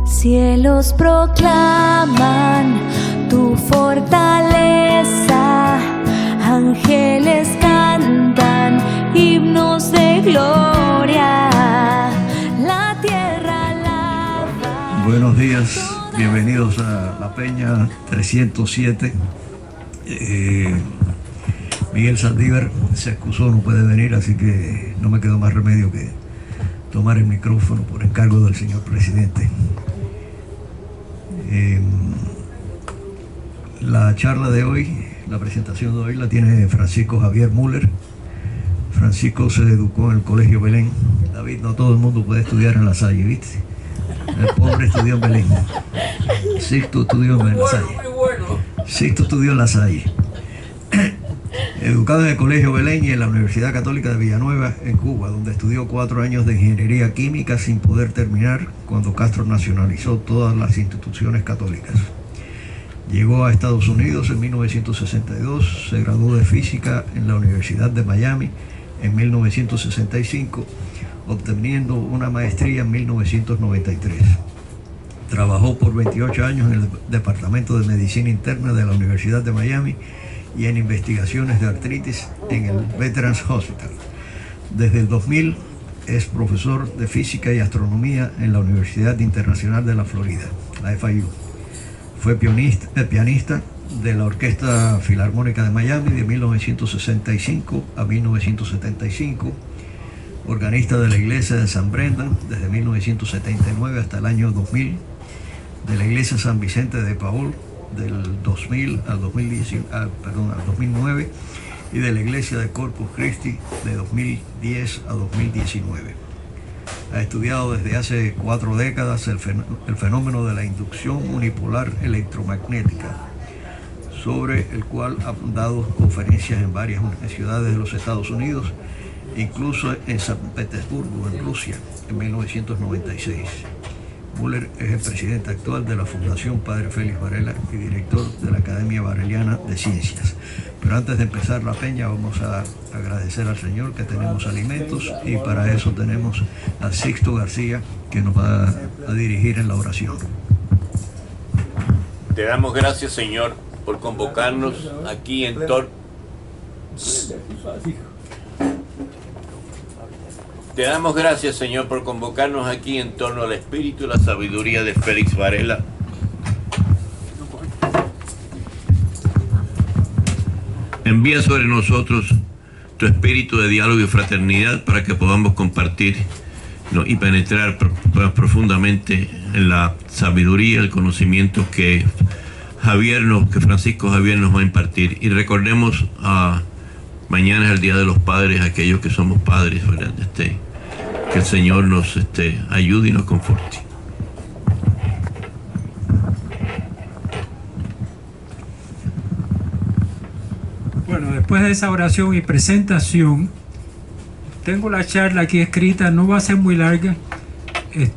Cielos proclaman tu fortaleza, ángeles cantan himnos de gloria, la tierra alaba. Buenos días, bienvenidos a La Peña 307. Miguel Saldívar se excusó, no puede venir, así que no me quedó más remedio que tomar el micrófono por encargo del señor presidente. La charla de hoy, la presentación de hoy la tiene Francisco Javier Müller. Francisco se educó en el Colegio Belén. David, no todo el mundo puede estudiar en La Salle, ¿viste? El pobre estudió en Belén. Sixto estudió en La Salle. Sixto estudió en La Salle. Educado en el Colegio Belén y en la Universidad Católica de Villanueva, en Cuba, donde estudió 4 años de ingeniería química sin poder terminar cuando Castro nacionalizó todas las instituciones católicas. Llegó a Estados Unidos en 1962, se graduó de física en la Universidad de Miami en 1965, obteniendo una maestría en 1993. Trabajó por 28 años en el Departamento de Medicina Interna de la Universidad de Miami y en investigaciones de artritis en el Veterans Hospital. Desde el 2000 es profesor de física y astronomía en la Universidad Internacional de la Florida, la FIU. Fue pianista de la Orquesta Filarmónica de Miami de 1965 a 1975, organista de la Iglesia de San Brendan desde 1979 hasta el año 2000, de la Iglesia San Vicente de Paul del 2000 al 2009 y de la Iglesia de Corpus Christi de 2010 a 2019. Ha estudiado desde hace 4 décadas el fenómeno de la inducción unipolar electromagnética, sobre el cual ha dado conferencias en varias ciudades de los Estados Unidos, incluso en San Petersburgo, en Rusia, en 1996. Müller es el presidente actual de la Fundación Padre Félix Varela y director de la Academia Vareliana de Ciencias. Pero antes de empezar la peña vamos a agradecer al Señor que tenemos alimentos, y para eso tenemos a Sixto García, que nos va a dirigir en la oración. Te damos gracias, Señor, por convocarnos aquí en torno. Te damos gracias, Señor, por convocarnos aquí en torno al espíritu y la sabiduría de Félix Varela. Envía sobre nosotros tu espíritu de diálogo y fraternidad para que podamos compartir y penetrar profundamente en la sabiduría, el conocimiento que Francisco Javier nos va a impartir. Y recordemos, mañana es el Día de los Padres, aquellos que somos padres, ¿verdad? Que el Señor nos ayude y nos conforte. Bueno, después de esa oración y presentación, tengo la charla aquí escrita, no va a ser muy larga,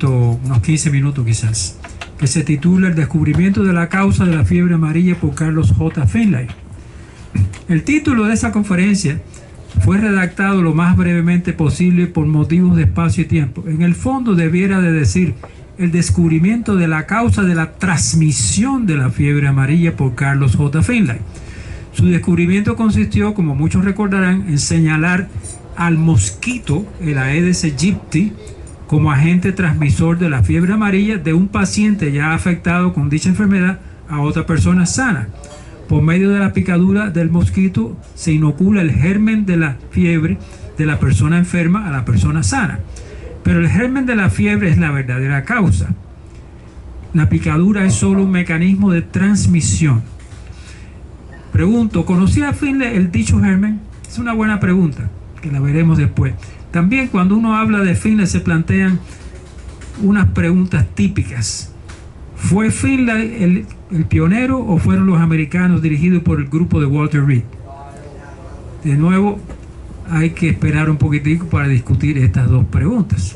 unos 15 minutos quizás, que se titula El descubrimiento de la causa de la fiebre amarilla por Carlos J. Finlay. El título de esa conferencia fue redactado lo más brevemente posible por motivos de espacio y tiempo. En el fondo debiera de decir el descubrimiento de la causa de la transmisión de la fiebre amarilla por Carlos J. Finlay. Su descubrimiento consistió, como muchos recordarán, en señalar al mosquito, el Aedes aegypti, como agente transmisor de la fiebre amarilla de un paciente ya afectado con dicha enfermedad a otra persona sana. Por medio de la picadura del mosquito se inocula el germen de la fiebre de la persona enferma a la persona sana. Pero el germen de la fiebre es la verdadera causa. La picadura es solo un mecanismo de transmisión. Pregunto, ¿conocía Finlay el dicho germen? Es una buena pregunta, que la veremos después. También cuando uno habla de Finlay se plantean unas preguntas típicas. ¿Fue Finlay el pionero o fueron los americanos dirigidos por el grupo de Walter Reed? De nuevo, hay que esperar un poquitico para discutir estas dos preguntas.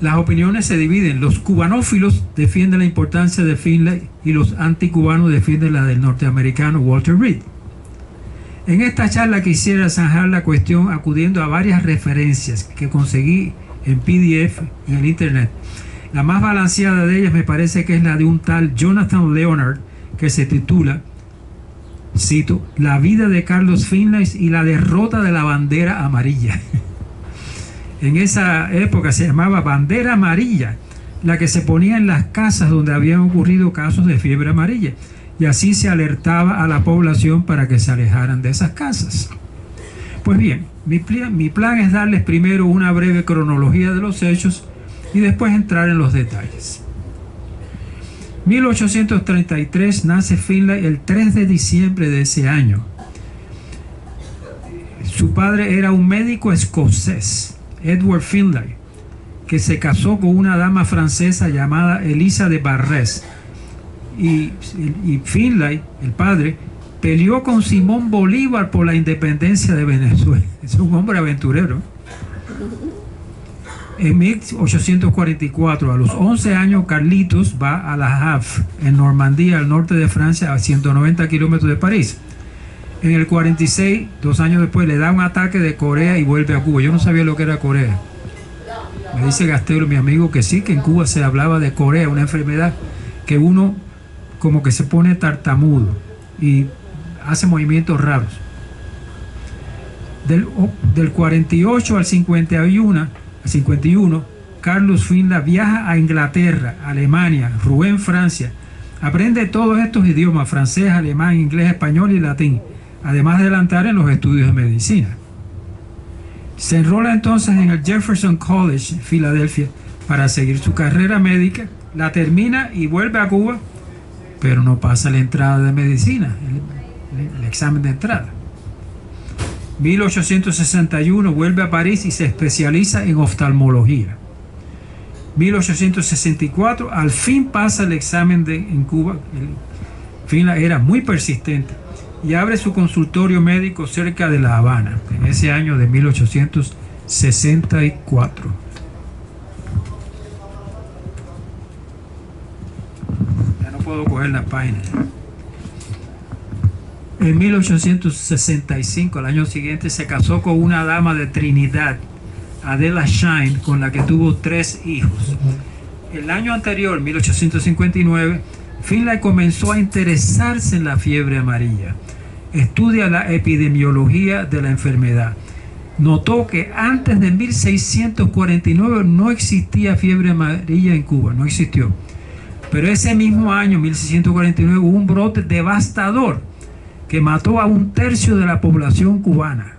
Las opiniones se dividen. Los cubanófilos defienden la importancia de Finlay y los anticubanos defienden la del norteamericano Walter Reed. En esta charla quisiera zanjar la cuestión acudiendo a varias referencias que conseguí en PDF en el internet. La más balanceada de ellas me parece que es la de un tal Jonathan Leonard, que se titula, cito, La vida de Carlos Finlay y la derrota de la bandera amarilla. En esa época se llamaba bandera amarilla, la que se ponía en las casas donde habían ocurrido casos de fiebre amarilla, y así se alertaba a la población para que se alejaran de esas casas. Pues bien, mi plan es darles primero una breve cronología de los hechos y después entrar en los detalles. 1833 nace Finlay el 3 de diciembre de ese año. Su padre era un médico escocés, Edward Finlay, que se casó con una dama francesa llamada Elisa de Barres. Y Finlay, el padre, peleó con Simón Bolívar por la independencia de Venezuela. Es un hombre aventurero. En 1844, a los 11 años, Carlitos va a La Havre, en Normandía, al norte de Francia, a 190 kilómetros de París. En el 46, 2 años después, le da un ataque de Corea y vuelve a Cuba. Yo no sabía lo que era Corea. Me dice Gastelo, mi amigo, que sí, que en Cuba se hablaba de Corea, una enfermedad que uno como que se pone tartamudo y hace movimientos raros. Del 48 al 51, Carlos Finlay viaja a Inglaterra, Alemania, Rouen, Francia. Aprende todos estos idiomas: francés, alemán, inglés, español y latín, además de adelantar en los estudios de medicina. Se enrola entonces en el Jefferson College en Filadelfia para seguir su carrera médica, la termina y vuelve a Cuba, pero no pasa la entrada de medicina, el examen de entrada. 1861 vuelve a París y se especializa en oftalmología. 1864 al fin pasa el examen en Cuba. Finlay era muy persistente y abre su consultorio médico cerca de La Habana en ese año de 1864. Ya no puedo coger la página. En 1865, el año siguiente, se casó con una dama de Trinidad, Adela Shine, con la que tuvo 3 hijos. El año anterior, 1859, Finlay comenzó a interesarse en la fiebre amarilla. Estudia la epidemiología de la enfermedad. Notó que antes de 1649 no existía fiebre amarilla en Cuba, no existió. Pero ese mismo año, 1649, hubo un brote devastador que mató a 1/3 de la población cubana.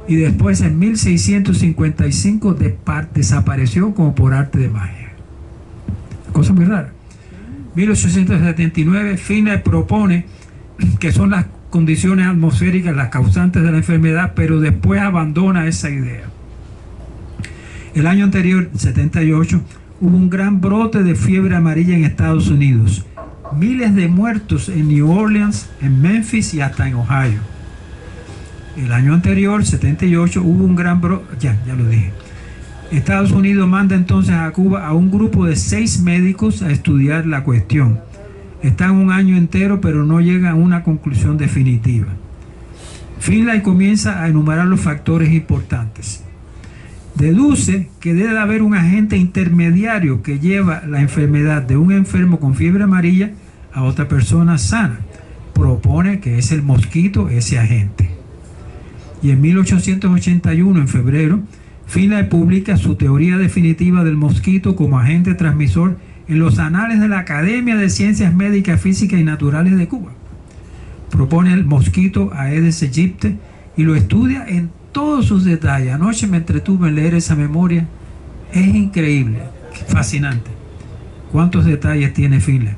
Y después, en 1655, desapareció como por arte de magia. Cosa muy rara. 1879, Finlay propone que son las condiciones atmosféricas las causantes de la enfermedad, pero después abandona esa idea. El año anterior, 78, hubo un gran brote de fiebre amarilla en Estados Unidos. Miles de muertos en New Orleans, en Memphis y hasta en Ohio. El año anterior, 78, hubo un gran brote, ya lo dije. Estados Unidos manda entonces a Cuba a un grupo de 6 médicos a estudiar la cuestión. Están un año entero, pero no llegan a una conclusión definitiva. Finlay comienza a enumerar los factores importantes. Deduce que debe haber un agente intermediario que lleva la enfermedad de un enfermo con fiebre amarilla a otra persona sana. Propone que es el mosquito ese agente. Y en 1881, en febrero, Finlay publica su teoría definitiva del mosquito como agente transmisor en los anales de la Academia de Ciencias Médicas, Físicas y Naturales de Cuba. Propone el mosquito Aedes aegypti y lo estudia en todos sus detalles. Anoche me entretuve en leer esa memoria. Es increíble, fascinante. ¿Cuántos detalles tiene Finlay?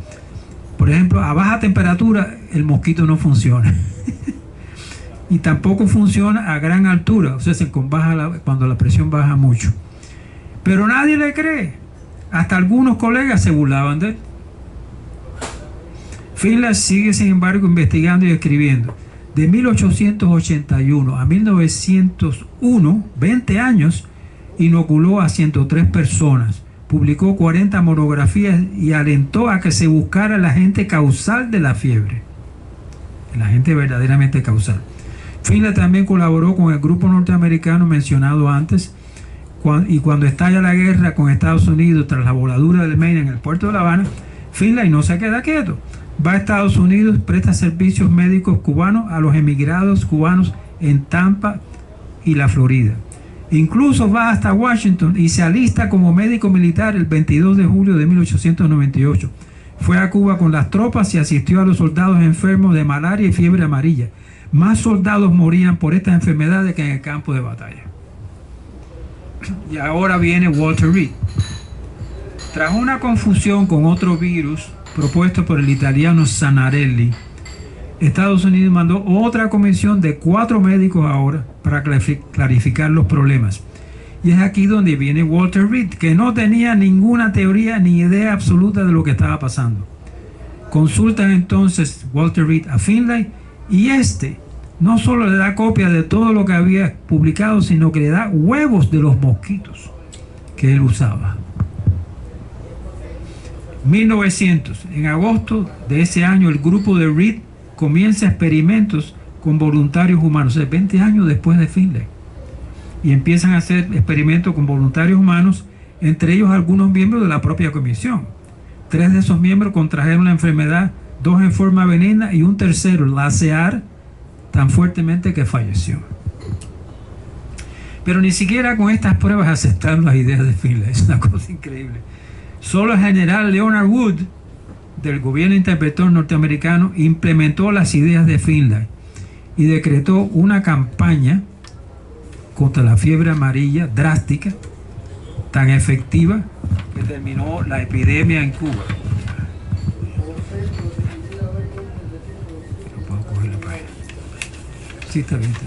Por ejemplo, a baja temperatura el mosquito no funciona. Y tampoco funciona a gran altura, o sea, cuando la presión baja mucho. Pero nadie le cree. Hasta algunos colegas se burlaban de él. Finlay sigue, sin embargo, investigando y escribiendo. De 1881 a 1901, 20 años, inoculó a 103 personas, publicó 40 monografías y alentó a que se buscara el agente causal de la fiebre, el agente verdaderamente causal. Finlay también colaboró con el grupo norteamericano mencionado antes, y cuando estalla la guerra con Estados Unidos tras la voladura del Maine en el puerto de La Habana, Finlay no se queda quieto. Va a Estados Unidos, presta servicios médicos cubanos a los emigrados cubanos en Tampa y la Florida. Incluso va hasta Washington y se alista como médico militar el 22 de julio de 1898. Fue a Cuba con las tropas y asistió a los soldados enfermos de malaria y fiebre amarilla. Más soldados morían por estas enfermedades que en el campo de batalla. Y ahora viene Walter Reed. Tras una confusión con otro virus propuesto por el italiano Sanarelli, Estados Unidos mandó otra comisión de 4 médicos ahora para clarificar los problemas. Y es aquí donde viene Walter Reed, que no tenía ninguna teoría ni idea absoluta de lo que estaba pasando. Consultan entonces Walter Reed a Finlay y no solo le da copia de todo lo que había publicado, sino que le da huevos de los mosquitos que él usaba. 1900, en agosto de ese año, el grupo de Reed comienza experimentos con voluntarios humanos, o sea, 20 años después de Finlay, y empiezan a hacer experimentos con voluntarios humanos, entre ellos algunos miembros de la propia comisión. 3 de esos miembros contrajeron la enfermedad, 2 en forma benigna y un tercero, lacear, tan fuertemente que falleció. Pero ni siquiera con estas pruebas aceptaron las ideas de Finlay. Es una cosa increíble. Solo el general Leonard Wood, del gobierno interventor norteamericano, implementó las ideas de Finlay y decretó una campaña contra la fiebre amarilla drástica, tan efectiva que terminó la epidemia en Cuba. No puedo coger la página. Sí, está bien, está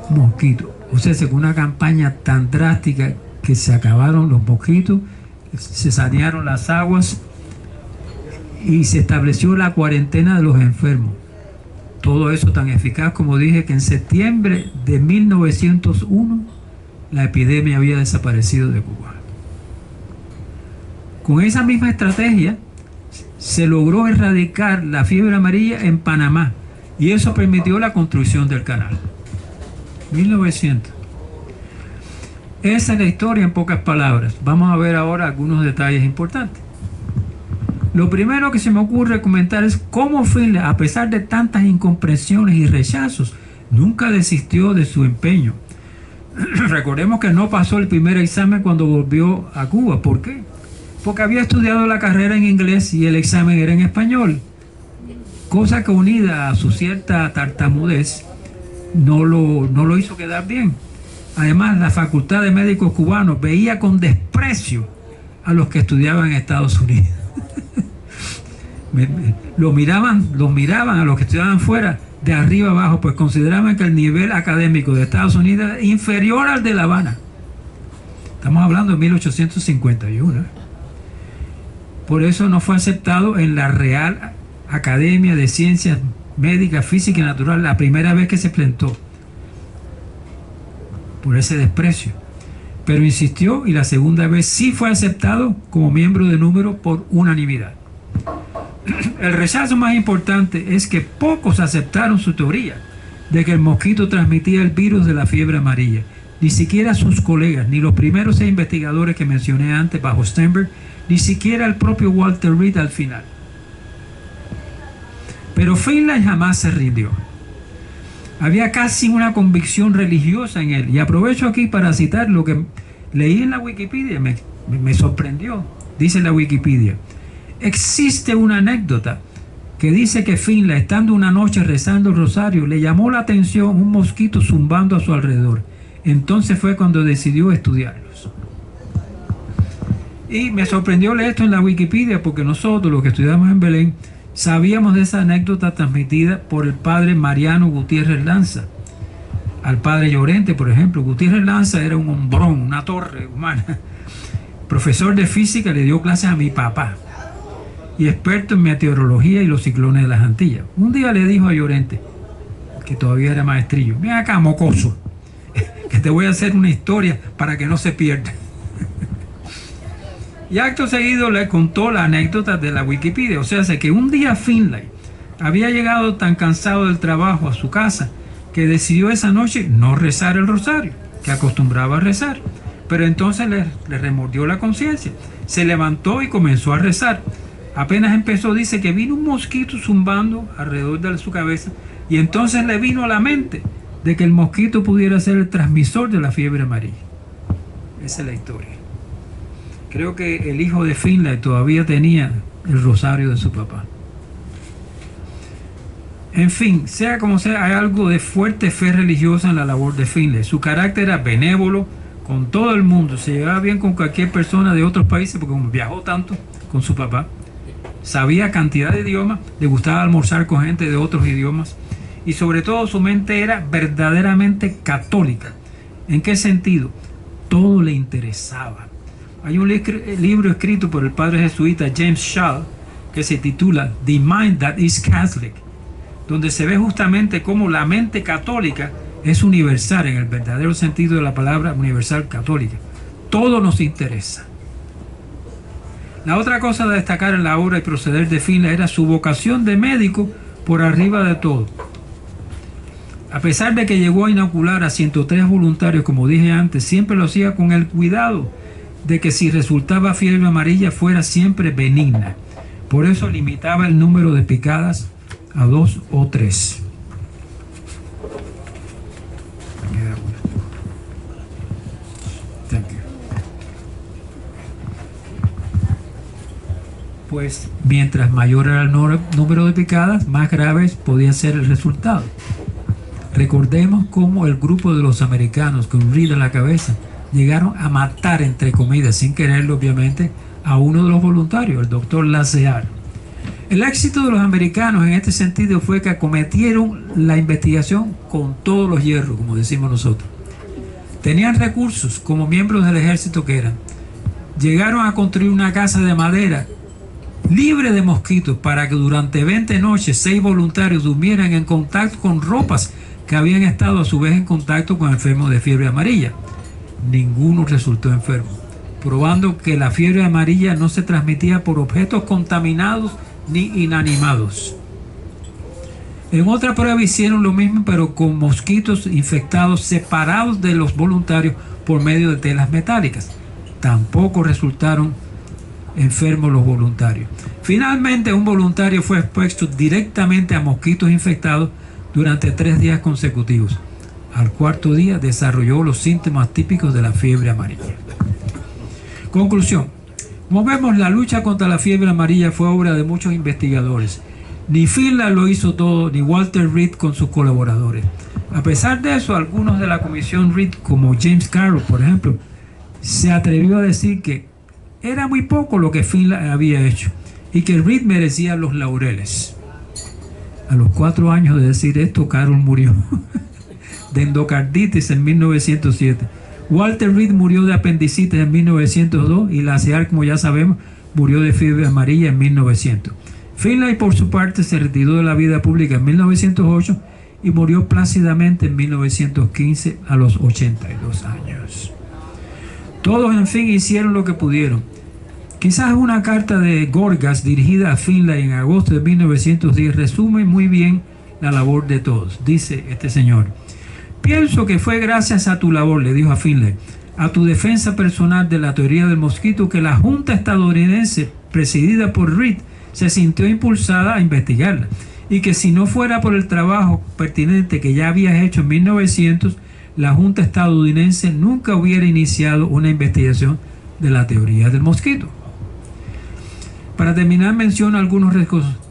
bien. Mosquito. O sea, con una campaña tan drástica que se acabaron los mosquitos, se sanearon las aguas y se estableció la cuarentena de los enfermos. Todo eso tan eficaz, como dije, que en septiembre de 1901 la epidemia había desaparecido de Cuba. Con esa misma estrategia se logró erradicar la fiebre amarilla en Panamá y eso permitió la construcción del canal. 1900. Esa es la historia en pocas palabras. Vamos a ver ahora algunos detalles importantes. Lo primero que se me ocurre comentar es cómo Finlay, a pesar de tantas incomprensiones y rechazos, nunca desistió de su empeño. Recordemos que no pasó el primer examen cuando volvió a Cuba. ¿Por qué? Porque había estudiado la carrera en inglés y el examen era en español, cosa que unida a su cierta tartamudez no lo hizo quedar bien. Además, la Facultad de Médicos Cubanos veía con desprecio a los que estudiaban en Estados Unidos. Los miraban a los que estudiaban fuera de arriba abajo, pues consideraban que el nivel académico de Estados Unidos era inferior al de La Habana. Estamos hablando de 1851. Por eso no fue aceptado en la Real Academia de Ciencias Médicas, Física y Natural la primera vez que se presentó, por ese desprecio. Pero insistió y la segunda vez sí fue aceptado como miembro de número por unanimidad. El rechazo más importante es que pocos aceptaron su teoría de que el mosquito transmitía el virus de la fiebre amarilla. Ni siquiera sus colegas, ni los primeros 6 investigadores que mencioné antes bajo Sternberg, ni siquiera el propio Walter Reed al final. Pero Finlay jamás se rindió. Había casi una convicción religiosa en él. Y aprovecho aquí para citar lo que leí en la Wikipedia. Me sorprendió. Dice la Wikipedia: existe una anécdota que dice que Finlay, estando una noche rezando el rosario, le llamó la atención un mosquito zumbando a su alrededor. Entonces fue cuando decidió estudiarlos. Y me sorprendió leer esto en la Wikipedia, porque nosotros, los que estudiamos en Belén, sabíamos de esa anécdota transmitida por el padre Mariano Gutiérrez Lanza. Al padre Llorente, por ejemplo. Gutiérrez Lanza era un hombrón, una torre humana. Profesor de física, le dio clases a mi papá. y experto en meteorología y los ciclones de las Antillas. Un día le dijo a Llorente, que todavía era maestrillo, ven acá, mocoso, que te voy a hacer una historia para que no se pierda. Y acto seguido le contó la anécdota de la Wikipedia. O sea, que un día Finlay había llegado tan cansado del trabajo a su casa que decidió esa noche no rezar el rosario, que acostumbraba a rezar. Pero entonces le remordió la conciencia. Se levantó y comenzó a rezar. Apenas empezó, dice que vino un mosquito zumbando alrededor de su cabeza y entonces le vino a la mente de que el mosquito pudiera ser el transmisor de la fiebre amarilla. Esa es la historia. Creo que el hijo de Finlay todavía tenía el rosario de su papá. En fin, sea como sea, hay algo de fuerte fe religiosa en la labor de Finlay. Su carácter era benévolo con todo el mundo. Se llevaba bien con cualquier persona de otros países porque como viajó tanto con su papá, sabía cantidad de idiomas, le gustaba almorzar con gente de otros idiomas y sobre todo su mente era verdaderamente católica. ¿En qué sentido? Todo le interesaba. Hay un libro escrito por el padre jesuita James Shall que se titula The Mind That is Catholic, donde se ve justamente cómo la mente católica es universal en el verdadero sentido de la palabra universal católica. Todo nos interesa. La otra cosa a destacar en la obra y proceder de Finlay era su vocación de médico por arriba de todo. A pesar de que llegó a inocular a 103 voluntarios, como dije antes, siempre lo hacía con el cuidado de que si resultaba fiebre amarilla fuera siempre benigna. Por eso limitaba el número de picadas a 2 o 3. Pues mientras mayor era el número de picadas, más graves podía ser el resultado. Recordemos cómo el grupo de los americanos con Reed en la cabeza llegaron a matar, entre comillas, sin quererlo obviamente, a uno de los voluntarios, el doctor Lacear. El éxito de los americanos en este sentido fue que acometieron la investigación con todos los hierros, como decimos nosotros. Tenían recursos como miembros del ejército que eran. Llegaron a construir una casa de madera libre de mosquitos para que durante 20 noches 6 voluntarios durmieran en contacto con ropas que habían estado a su vez en contacto con enfermos de fiebre amarilla. Ninguno resultó enfermo, probando que la fiebre amarilla no se transmitía por objetos contaminados ni inanimados. En otra prueba hicieron lo mismo, pero con mosquitos infectados separados de los voluntarios por medio de telas metálicas. Tampoco resultaron enfermos los voluntarios. Finalmente, un voluntario fue expuesto directamente a mosquitos infectados durante 3 días consecutivos. Al cuarto día desarrolló los síntomas típicos de la fiebre amarilla. Conclusión. Como vemos, la lucha contra la fiebre amarilla fue obra de muchos investigadores. Ni Finlay lo hizo todo, ni Walter Reed con sus colaboradores. A pesar de eso, algunos de la comisión Reed, como James Carroll, por ejemplo, se atrevió a decir que era muy poco lo que Finlay había hecho y que Reed merecía los laureles. A los 4 años de decir esto, Carroll murió de endocarditis en 1907. Walter Reed murió de apendicitis en 1902 y Lacear, como ya sabemos, murió de fiebre amarilla en 1900. Finlay, por su parte, se retiró de la vida pública en 1908 y murió plácidamente en 1915 a los 82 años. Todos, en fin, hicieron lo que pudieron. Quizás una carta de Gorgas dirigida a Finlay en agosto de 1910 resume muy bien la labor de todos. Dice este señor: pienso que fue gracias a tu labor, le dijo a Finlay, a tu defensa personal de la teoría del mosquito, que la Junta estadounidense presidida por Reed se sintió impulsada a investigarla, y que si no fuera por el trabajo pertinente que ya habías hecho en 1900, la Junta estadounidense nunca hubiera iniciado una investigación de la teoría del mosquito. Para terminar, menciono algunos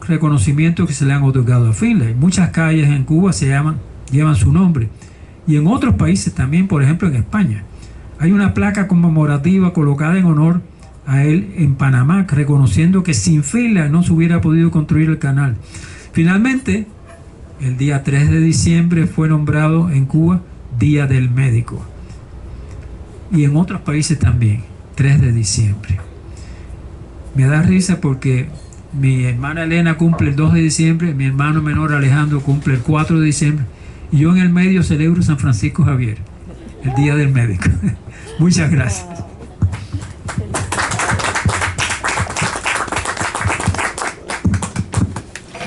reconocimientos que se le han otorgado a Finlay. Muchas calles en Cuba llevan su nombre, y en otros países también, por ejemplo en España. Hay una placa conmemorativa colocada en honor a él en Panamá, reconociendo que sin Finlay no se hubiera podido construir el canal. Finalmente, el día 3 de diciembre fue nombrado en Cuba Día del Médico, y en otros países también, 3 de diciembre. Me da risa porque Mi hermana Elena cumple el 2 de diciembre, mi hermano menor Alejandro cumple el 4 de diciembre y yo en el medio celebro San Francisco Javier, el Día del Médico. Muchas gracias.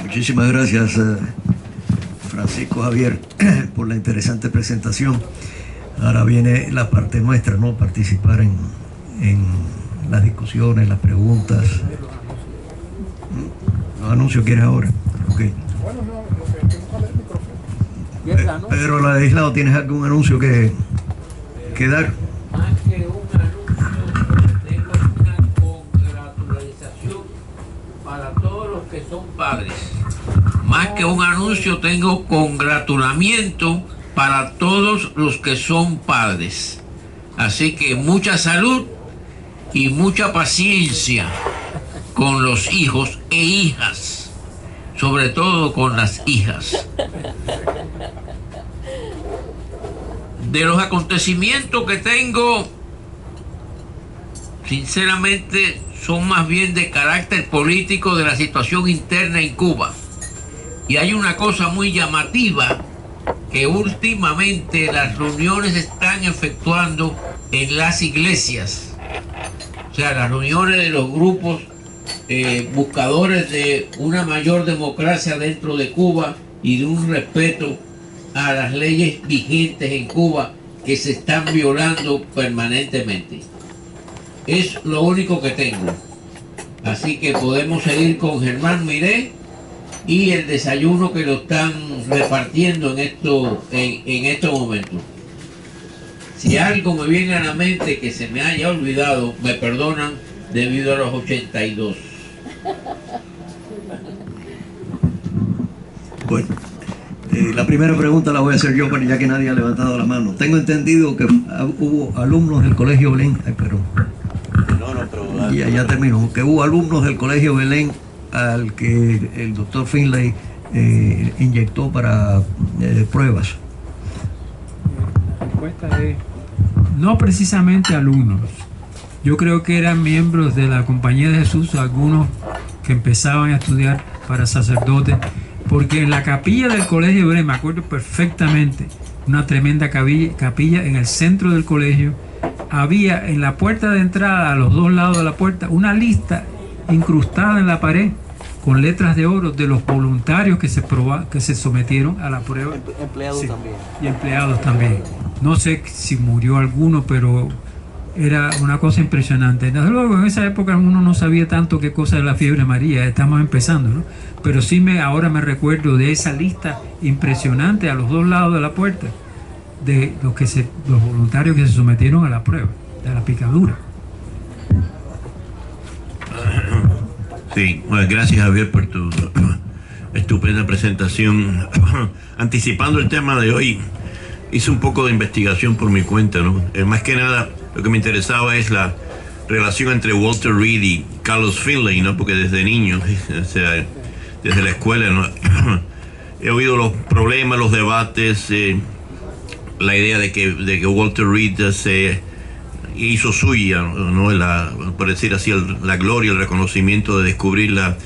Muchísimas gracias, Francisco Javier, por la interesante presentación. Ahora viene la parte nuestra, ¿no? Participar en las discusiones, las preguntas. ¿Los anuncios quieres ahora? Okay. Pedro Ladislao, ¿tienes algún anuncio que dar? Más que un anuncio, tengo una congratulación para todos los que son padres. Más que un anuncio, tengo congratulamiento para todos los que son padres. Así que mucha salud y mucha paciencia con los hijos e hijas, sobre todo con las hijas. De los acontecimientos que tengo, sinceramente, son más bien de carácter político de la situación interna en Cuba. Y hay una cosa muy llamativa, que últimamente las reuniones se están efectuando en las iglesias. O sea, las reuniones de los grupos buscadores de una mayor democracia dentro de Cuba y de un respeto a las leyes vigentes en Cuba que se están violando permanentemente. Es lo único que tengo. Así que podemos seguir con Germán Miré y el desayuno que lo están repartiendo en estos momentos. Si algo me viene a la mente que se me haya olvidado, me perdonan debido a los 82. Bueno, la primera pregunta la voy a hacer yo, ya que nadie ha levantado la mano. Tengo entendido que hubo alumnos del Colegio Belén, ya terminó, que hubo alumnos del Colegio Belén al que el doctor Finlay inyectó para pruebas. La respuesta es no precisamente alumnos. Yo creo que eran miembros de la Compañía de Jesús, algunos que empezaban a estudiar para sacerdotes, porque en la capilla del Colegio Belén, me acuerdo perfectamente, una tremenda capilla en el centro del colegio, había en la puerta de entrada, a los dos lados de la puerta, una lista incrustada en la pared con letras de oro de los voluntarios que se sometieron a la prueba. Empleados Sí, también. y empleados también. No sé si murió alguno, pero era una cosa impresionante. Desde luego, en esa época uno no sabía tanto qué cosa de la fiebre amarilla, estamos empezando, ¿no? Pero sí ahora me recuerdo de esa lista impresionante a los dos lados de la puerta de los voluntarios que se sometieron a la prueba, de la picadura. Sí, bueno, gracias Javier por tu estupenda presentación. Anticipando el tema de hoy, hice un poco de investigación por mi cuenta, ¿no? Más que nada, lo que me interesaba es la relación entre Walter Reed y Carlos Finlay, ¿no? Porque desde niño, o sea, desde la escuela, ¿no? He oído los problemas, los debates, la idea de que Walter Reed se hizo suya, ¿no? Por decir así, la gloria, el reconocimiento de descubrirla.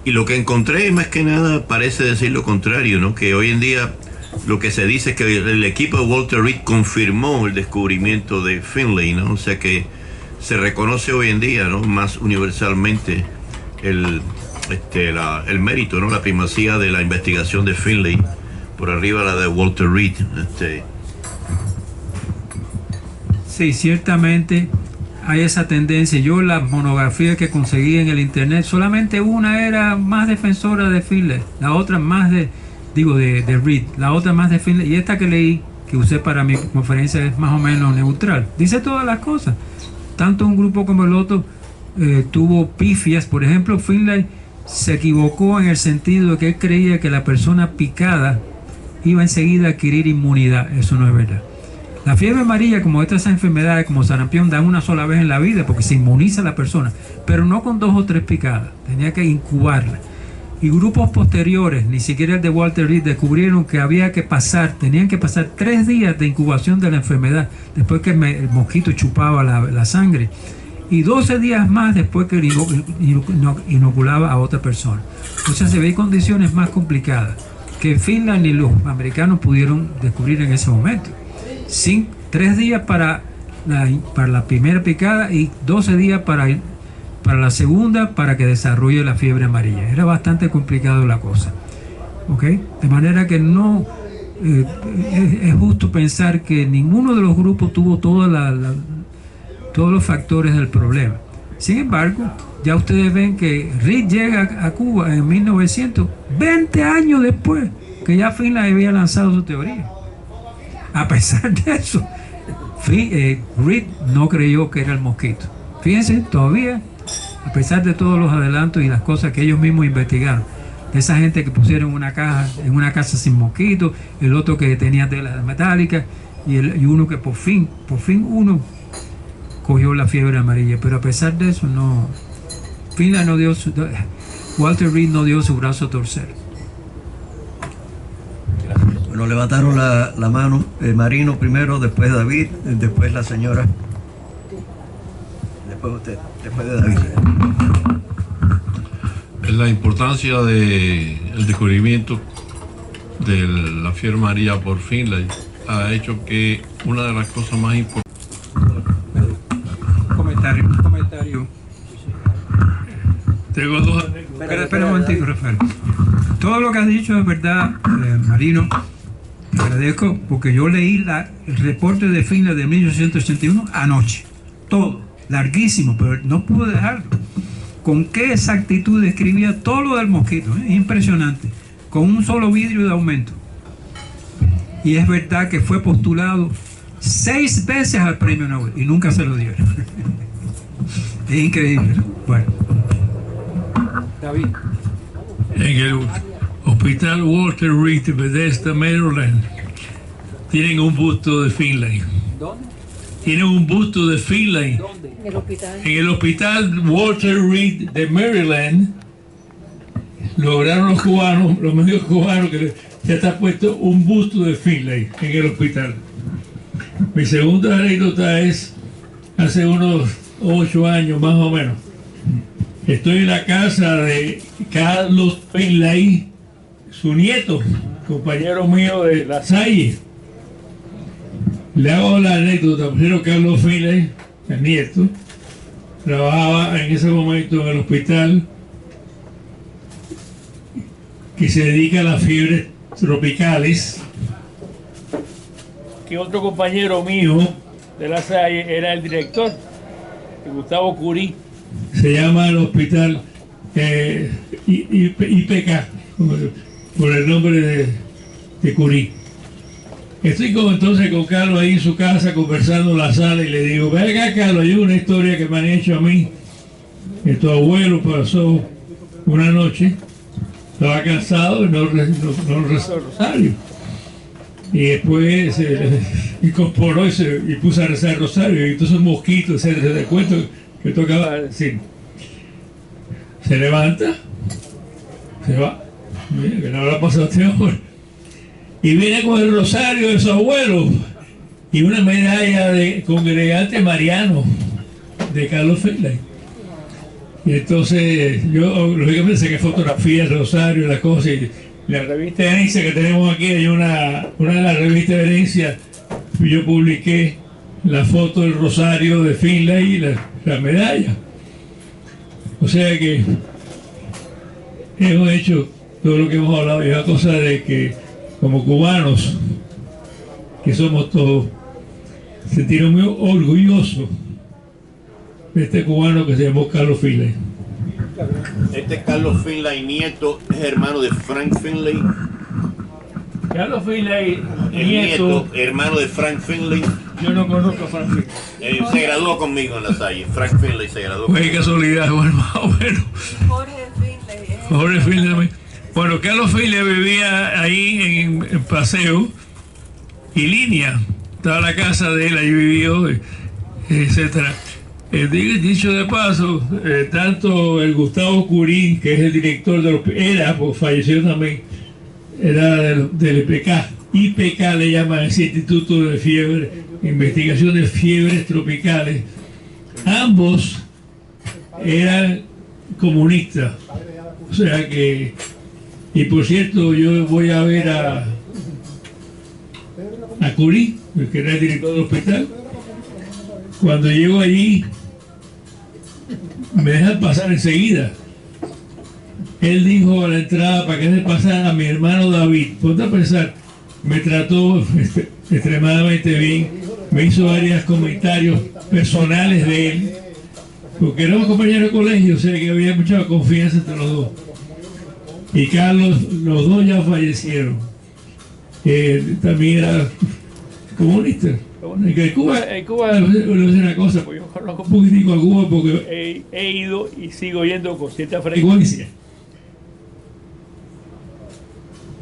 Y lo que encontré, más que nada, parece decir lo contrario, ¿no? Que hoy en día lo que se dice es que el equipo de Walter Reed confirmó el descubrimiento de Finlay, ¿no? O sea que se reconoce hoy en día, ¿no? Más universalmente el mérito, ¿no? La primacía de la investigación de Finlay por arriba de la de Walter Reed. Sí, ciertamente hay esa tendencia. Yo las monografías que conseguí en el internet, solamente una era más defensora de Finlay, la otra más de Reed, la otra más de Finlay, y esta que leí, que usé para mi conferencia, es más o menos neutral. Dice todas las cosas. Tanto un grupo como el otro tuvo pifias. Por ejemplo, Finlay se equivocó en el sentido de que él creía que la persona picada iba enseguida a adquirir inmunidad. Eso no es verdad. La fiebre amarilla, como estas enfermedades como sarampión, dan una sola vez en la vida porque se inmuniza a la persona, pero no con 2 o 3 picadas, tenía que incubarla. Y grupos posteriores, ni siquiera el de Walter Reed, descubrieron que tenían que pasar 3 días de incubación de la enfermedad, después que el mosquito chupaba la sangre. y 12 días más después que inoculaba a otra persona. O sea, se ve condiciones más complicadas que Finland y los americanos pudieron descubrir en ese momento. 3 días para la primera picada y 12 días para la segunda, para que desarrolle la fiebre amarilla. Era bastante complicado la cosa. ¿Okay? De manera que no es justo pensar que ninguno de los grupos tuvo todos los factores del problema. Sin embargo, ya ustedes ven que Reed llega a Cuba en 1900, 20 años después que ya Finland había lanzado su teoría. A pesar de eso, Reed no creyó que era el mosquito. Fíjense, todavía, a pesar de todos los adelantos y las cosas que ellos mismos investigaron, de esa gente que pusieron en una casa sin mosquitos, el otro que tenía telas metálicas y uno que por fin uno cogió la fiebre amarilla. Pero a pesar de eso, no, Finland no dio Walter Reed no dio su brazo a torcer. Bueno, levantaron la mano Marino primero, después David, después la señora, después usted, después de David. La importancia del descubrimiento de la fiebre amarilla por Finlay ha hecho que una de las cosas más importantes... Un comentario. Tengo dos anécdotas. Espera un momentito, Rafael. Todo lo que has dicho es verdad, Marino. Te agradezco porque yo leí el reporte de Finlay de 1881 anoche. Todo, larguísimo, pero no pude dejarlo. Con qué exactitud describía todo lo del mosquito, es impresionante, con un solo vidrio de aumento. Y es verdad que fue postulado 6 veces al premio Nobel y nunca se lo dieron. Es increíble, ¿no? Bueno, David. En el Hospital Walter Reed de Bethesda, Maryland, tienen un busto de Finlay. ¿Dónde? Tienen un busto de Finlay. ¿Dónde? En el Hospital Walter Reed de Maryland, lograron los cubanos, los medios cubanos, que ya está puesto un busto de Finlay en el hospital. Mi segunda anécdota es hace unos 8 años más o menos. Estoy en la casa de Carlos Finlay, su nieto, compañero mío de La Salle. Le hago la anécdota. Primero, Carlos Finlay, el nieto, trabajaba en ese momento en el hospital que se dedica a las fiebres tropicales. Que otro compañero mío de La Salle era el director, Gustavo Curí. Se llama el hospital IPK, por el nombre de Curí. Estoy entonces con Carlos ahí en su casa conversando en la sala y le digo: venga, Carlos, hay una historia que me han hecho a mí. Que tu abuelo pasó una noche, estaba cansado y no rezó el rosario. Y después se incorporó y puso a rezar el rosario. Y entonces un mosquito, se da cuenta que tocaba decir. Se levanta, se va. Mira, que no habrá pasado este hombre. Y viene con el rosario de su abuelo y una medalla de congregante mariano de Carlos Finlay. Y entonces yo lógicamente saqué fotografías del rosario y las cosas. Y la revista de herencia que tenemos aquí, hay una de las revistas de herencia, yo publiqué la foto del rosario de Finlay y la medalla. O sea que hemos hecho todo lo que hemos hablado, y es una cosa de que como cubanos, que somos todos, sentirnos muy orgullosos de este cubano que se llamó Carlos Finlay. Este Carlos Finlay nieto es hermano de Frank Finlay. Carlos Finlay, El nieto, hermano de Frank Finlay. yo no conozco a Frank Finlay. Se graduó conmigo en La Salle. Frank Finlay se graduó Pues qué conmigo. casualidad, bueno, más o menos. Jorge Finlay. Bueno, Carlos Finlay vivía ahí en Paseo y Línea. Estaba la casa de él, ahí vivió, etcétera. Dicho de paso, tanto el Gustavo Curí, que es el director de los... Era, pues falleció también, era del IPK le llaman ese Instituto de Fiebre, Investigación de Fiebres Tropicales. Ambos eran comunistas. O sea que, y por cierto, yo voy a ver a Curí, el que era el director del hospital. Cuando llego allí, me dejan pasar enseguida. Él dijo a la entrada para que se pasara a mi hermano David. Ponte a pensar, me trató extremadamente bien, me hizo varios comentarios personales de él, porque éramos compañeros de colegio, o sea que había mucha confianza entre los dos. Y Carlos, los dos ya fallecieron. También era comunista. En Cuba le voy a decir una cosa, porque yo conozco un poquitico a Cuba porque he ido y sigo yendo con cierta frecuencia.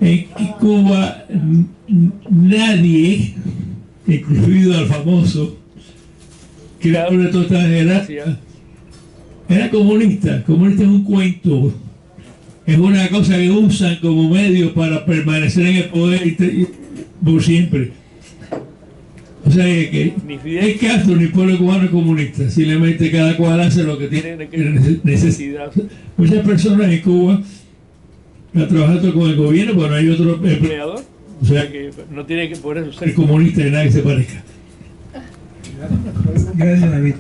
En Cuba nadie, incluido al famoso creador de toda esta desgracia, era comunista. Comunista es un cuento, es una cosa que usan como medio para permanecer en el poder por siempre. O sea que ni Fidel Castro ni el pueblo cubano es comunista, simplemente cada cual hace lo que tiene necesidad. Muchas personas en Cuba están trabajando con el gobierno, pero no hay otro empleador, o sea que no tiene que por eso ser comunista de nada que se parezca. Gracias, David.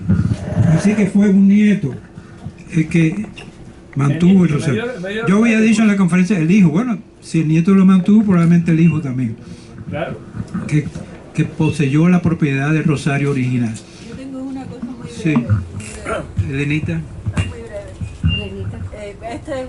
Así que fue un nieto el que mantuvo el rosario. Yo había dicho en la conferencia el hijo, bueno, si el nieto lo mantuvo, probablemente el hijo también. Claro. Que poseyó la propiedad del rosario original. Yo tengo una cosa muy breve. Sí. Elenita. Muy breve. Elenita. Esta es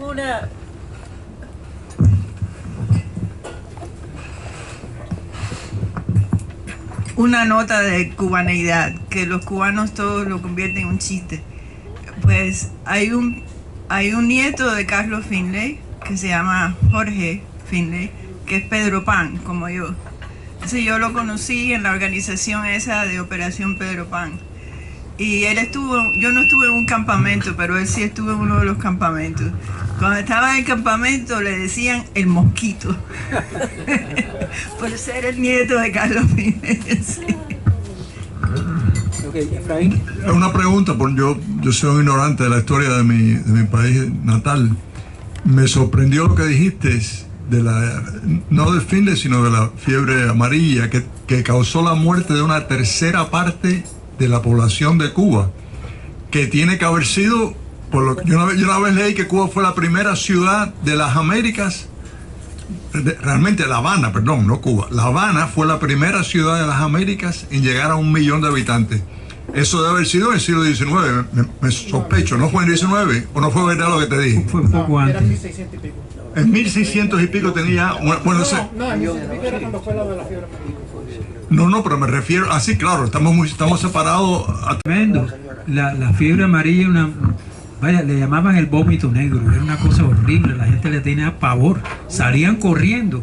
una nota de cubaneidad, que los cubanos todos lo convierten en un chiste. Pues hay un nieto de Carlos Finlay, que se llama Jorge Finlay, que es Pedro Pan, como yo. Entonces yo lo conocí en la organización esa de Operación Pedro Pan. Y él yo no estuve en un campamento, pero él sí estuvo en uno de los campamentos. Cuando estaba en el campamento le decían el mosquito, por ser el nieto de Carlos Finlay. Sí. Es una pregunta, porque yo soy un ignorante de la historia de mi país natal. Me sorprendió lo que dijiste no del Finlay, sino de la fiebre amarilla, que causó la muerte de una tercera parte de la población de Cuba, que tiene que haber sido, por lo que yo una vez leí que Cuba fue la primera ciudad de las Américas, realmente La Habana, perdón, no Cuba, La Habana fue la primera ciudad de las Américas en llegar a 1 millón de habitantes. Eso debe haber sido en el siglo XIX, me sospecho, ¿no fue en el XIX? ¿O no fue verdad lo que te dije? Fue un poco antes. Era 1600 y pico. En 1600 y pico tenía, bueno, No, en 1600 y pico era cuando fue la de la fiebre amarilla. No, pero me refiero, sí, claro, estamos separados. Tremendo. La fiebre amarilla, vaya, le llamaban el vómito negro, era una cosa horrible, la gente le tenía pavor, salían corriendo.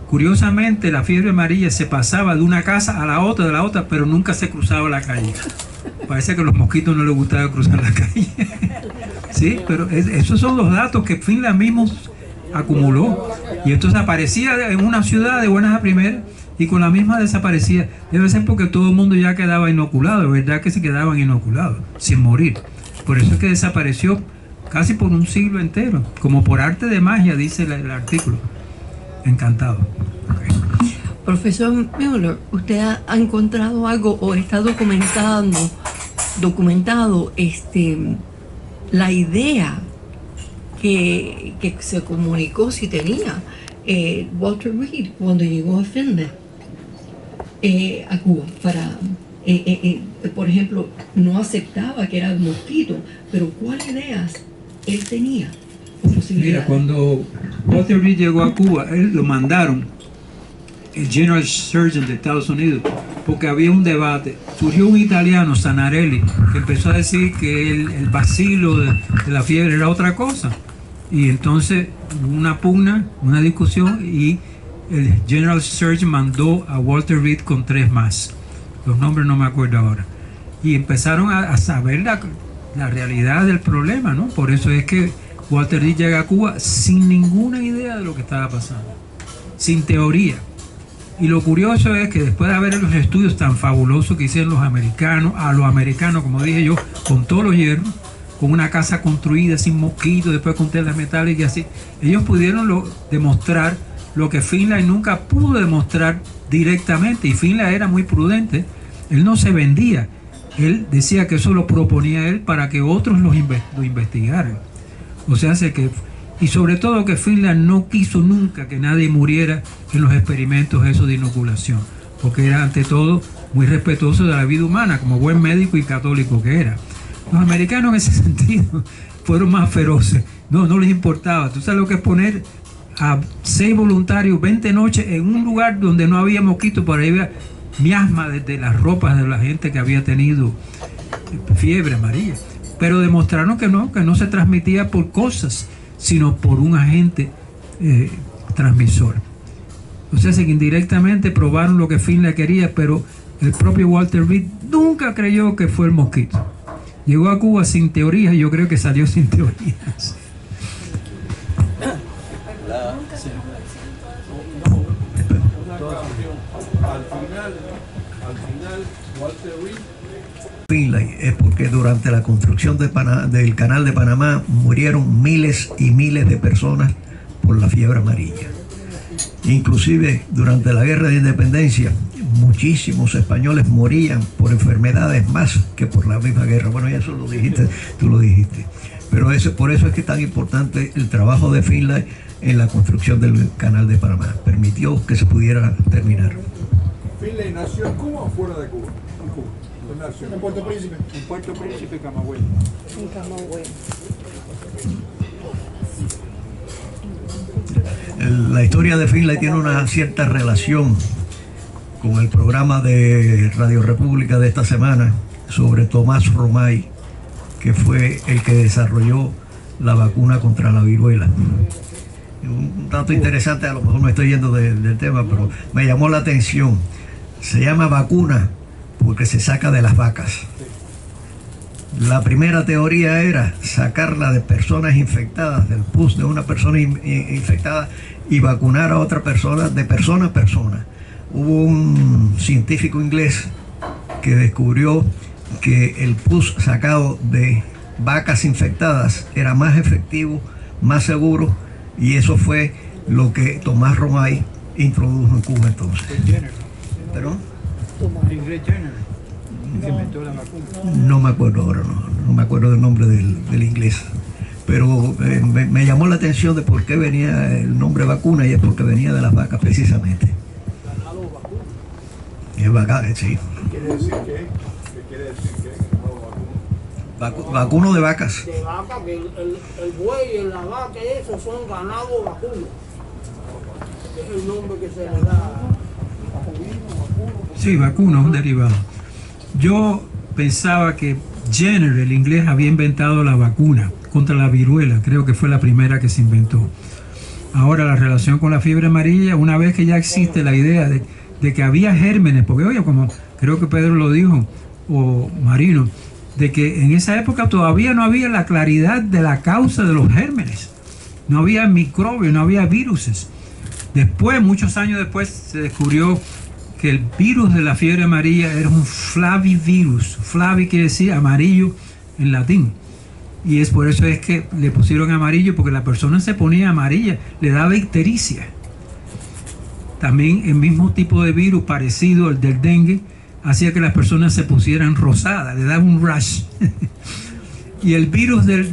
Curiosamente, la fiebre amarilla se pasaba de una casa a la otra, pero nunca se cruzaba la calle. Parece que a los mosquitos no les gustaba cruzar la calle. Sí, pero esos son los datos que Finlay mismo acumuló. Y entonces aparecía en una ciudad de buenas a primeras y con la misma desaparecía. Debe ser porque todo el mundo ya quedaba inoculado, de verdad que se quedaban inoculados, sin morir. Por eso es que desapareció casi por un siglo entero, como por arte de magia, dice el artículo. Encantado. Okay. Profesor Müller, ¿usted ha encontrado algo o está documentado la idea que se comunicó, si tenía Walter Reed cuando llegó a Finlay a Cuba para por ejemplo, no aceptaba que era el mosquito, pero ¿cuáles ideas él tenía? Mira, cuando Walter Reed llegó a Cuba, él lo mandaron, el General Surgeon de Estados Unidos, porque había un debate. Surgió un italiano, Sanarelli, que empezó a decir que el bacilo de la fiebre era otra cosa. Y entonces una pugna, una discusión, y el General Surgeon mandó a Walter Reed con 3 más. Los nombres no me acuerdo ahora. Y empezaron a saber la realidad del problema, ¿no? Por eso es que Walter Reed llega a Cuba sin ninguna idea de lo que estaba pasando, sin teoría. Y lo curioso es que después de ver los estudios tan fabulosos que hicieron los americanos, como dije yo, con todos los hierros, con una casa construida sin mosquitos, después con telas metálicas y así. Ellos pudieron demostrar lo que Finlay nunca pudo demostrar directamente, y Finlay era muy prudente. Él no se vendía, él decía que eso lo proponía él para que otros lo investigaran. O sea, y sobre todo que Finlay no quiso nunca que nadie muriera en los experimentos esos de inoculación, porque era ante todo muy respetuoso de la vida humana, como buen médico y católico que era. Los americanos en ese sentido fueron más feroces, no les importaba. Tú sabes lo que es poner a 6 voluntarios 20 noches en un lugar donde no había mosquitos, por ahí había miasma desde las ropas de la gente que había tenido fiebre amarilla. Pero demostraron que no se transmitía por cosas, sino por un agente transmisor. O sea, que indirectamente probaron lo que Finlay quería, pero el propio Walter Reed nunca creyó que fue el mosquito. Llegó a Cuba sin teorías y yo creo que salió sin teorías. Al final, Walter Reed. Finlay es porque durante la construcción del canal de Panamá murieron miles y miles de personas por la fiebre amarilla. Inclusive durante la guerra de independencia muchísimos españoles morían por enfermedades más que por la misma guerra. Bueno, ya eso lo dijiste, tú lo dijiste. Pero por eso es que es tan importante el trabajo de Finlay en la construcción del canal de Panamá. Permitió que se pudiera terminar. ¿Finlay nació en Cuba o fuera de Cuba? En Cuba. En Puerto Príncipe. En Puerto Príncipe, Camagüey. En Camagüey. La historia de Finlay tiene una cierta relación con el programa de Radio República de esta semana sobre Tomás Romay, que fue el que desarrolló la vacuna contra la viruela. Un dato interesante, a lo mejor me estoy yendo del tema, pero me llamó la atención. Se llama vacuna porque se saca de las vacas. La primera teoría era sacarla de personas infectadas, del pus de una persona infectada, y vacunar a otra persona, de persona a persona. Hubo un científico inglés que descubrió que el pus sacado de vacas infectadas era más efectivo, más seguro, y eso fue lo que Tomás Romay introdujo en Cuba entonces. ¿Perdón? Ingrid Jenner, que inventó la vacuna. No me acuerdo ahora, no me acuerdo del nombre del inglés. Pero me llamó la atención de por qué venía el nombre vacuna, y es porque venía de las vacas precisamente. Ganado vacuna. Es vacuna, sí. ¿Quiere decir qué? ¿Qué quiere decir qué? Vacuno de vacas. De vaca, que el buey y la vaca, esos son ganado vacuna. Es el nombre que se le da. Sí, vacuna es un derivado. Yo pensaba que Jenner, el inglés, había inventado la vacuna contra la viruela. Creo que fue la primera que se inventó. Ahora, la relación con la fiebre amarilla, una vez que ya existe la idea de que había gérmenes, porque oye, como creo que Pedro lo dijo, o Marino, de que en esa época todavía no había la claridad de la causa de los gérmenes. No había microbios, no había viruses. Después, muchos años después, se descubrió que el virus de la fiebre amarilla era un flavivirus. Flavi quiere decir amarillo en latín. Y es por eso es que le pusieron amarillo, porque la persona se ponía amarilla, le daba ictericia. También el mismo tipo de virus parecido al del dengue hacía que las personas se pusieran rosadas, le daba un rash. Y el virus del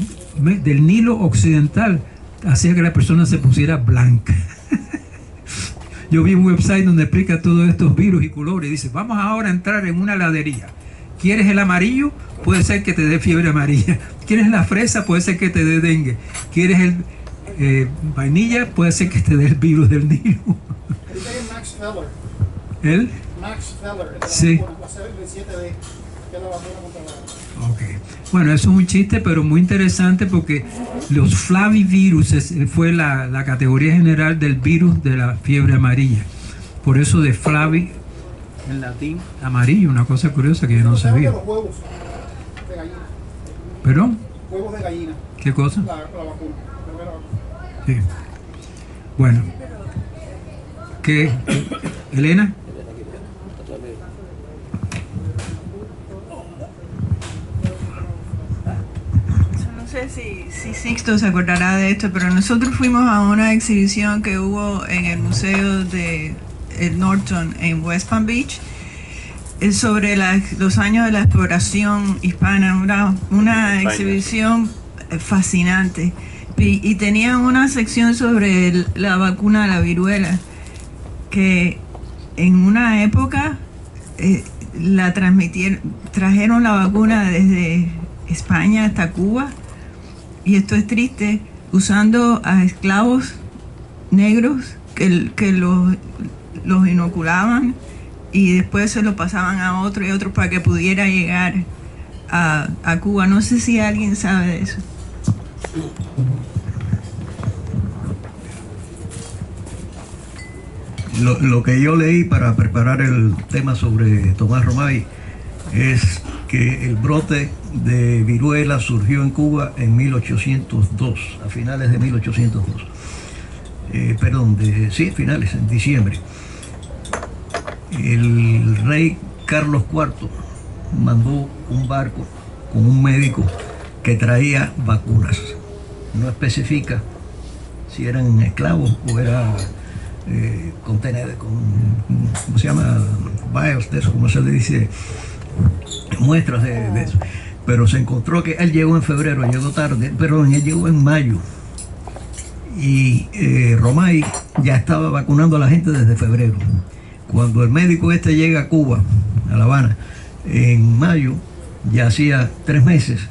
Nilo Occidental hacía que la persona se pusiera blanca. Yo vi un website donde explica todos estos virus y colores. Dice, vamos ahora a entrar en una heladería. ¿Quieres el amarillo? Puede ser que te dé fiebre amarilla. ¿Quieres la fresa? Puede ser que te dé dengue. ¿Quieres el vainilla? Puede ser que te dé el virus del Nilo. Max Feller. ¿Él? Max Feller. Sí. La CB7D, que es la vacuna contra la... Ok. Bueno, eso es un chiste, pero muy interesante porque los flavivirus fue la categoría general del virus de la fiebre amarilla. Por eso de flavi, en latín, amarillo, una cosa curiosa que yo no sabía. Los huevos de gallina. ¿Perdón? Huevos de gallina. ¿Qué cosa? La vacuna. La primera vacuna. Sí. Bueno. ¿Qué? ¿Elena? si Sixto se acordará de esto, pero nosotros fuimos a una exhibición que hubo en el Museo de Norton en West Palm Beach sobre los años de la exploración hispana, una exhibición fascinante. Y tenían una sección sobre la vacuna de la viruela, que en una época trajeron la vacuna desde España hasta Cuba, y esto es triste, usando a esclavos negros que los inoculaban y después se lo pasaban a otro y otro para que pudiera llegar a Cuba. No sé si alguien sabe de eso. Lo que yo leí para preparar el tema sobre Tomás Romay es que el brote de viruela surgió en Cuba en 1802, a finales de 1802. Finales, en diciembre. El rey Carlos IV mandó un barco con un médico que traía vacunas. No especifica si eran esclavos o era contenedores, ¿cómo se llama? Vials de eso, como se le dice, muestras de eso. Pero se encontró que él llegó en febrero, llegó tarde, perdón, él llegó en mayo. Y Romay ya estaba vacunando a la gente desde febrero. Cuando el médico llega a Cuba, a La Habana, en mayo, ya hacía 3 meses